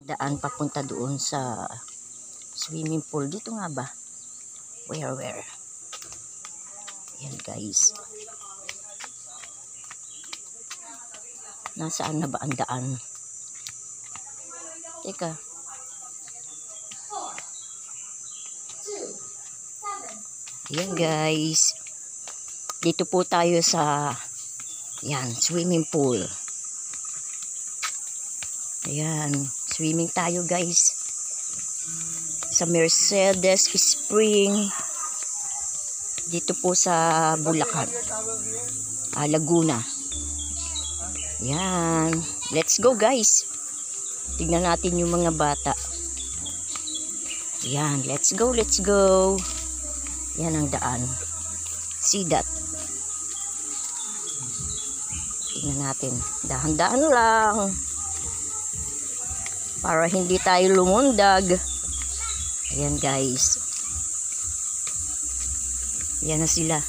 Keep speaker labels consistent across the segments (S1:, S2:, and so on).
S1: Daan papunta doon sa swimming pool. Dito nga ba? Where? Ayan guys. Nasaan na ba ang daan? Teka. Ayan guys. Dito po tayo sa swimming pool. Ayan. Swimming tayo guys. Sa Mercedes Spring. Dito po sa Bulacan. Laguna. Ayan. Let's go guys. Tignan natin yung mga bata. Ayan. Let's go. Yan ang daan. See that? Tignan natin. Dahan-dahan lang. Para hindi tayo lumundag. Ayan guys. Ayan na sila.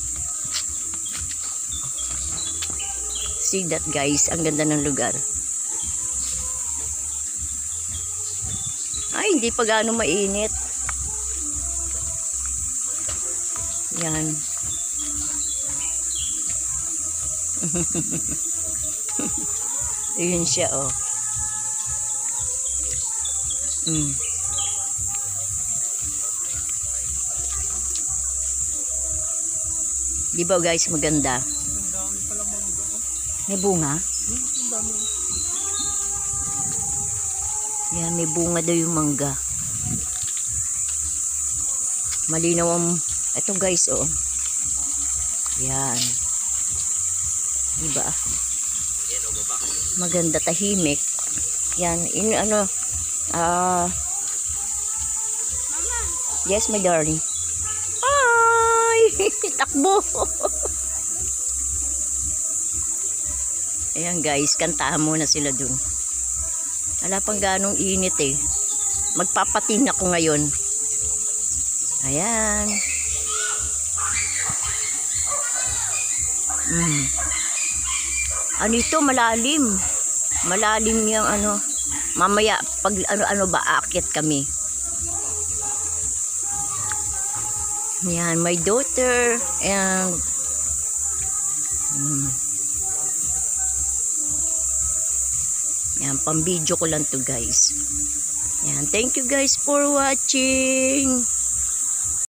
S1: See that guys. Ang ganda ng lugar. Ay, hindi pa gaano mainit. Yan. Ayun siya, oh. Di ba guys, maganda? May bunga? Yan, may bunga daw yung mangga. Malinaw ang... Ito guys, oh. Yan. Diba? Maganda, tahimik. Yan, yes, my darling. Ay! Takbo! Ayan guys, kantahan muna sila dun. Wala pang ganong init eh. Magpapatin ako ngayon. Ayan. Ano ito? Malalim. Malalim yung ano. Mamaya, pag ano ba, aakit kami. Yan, my daughter. And yan, pang video ko lang to guys. Yan, thank you guys for watching.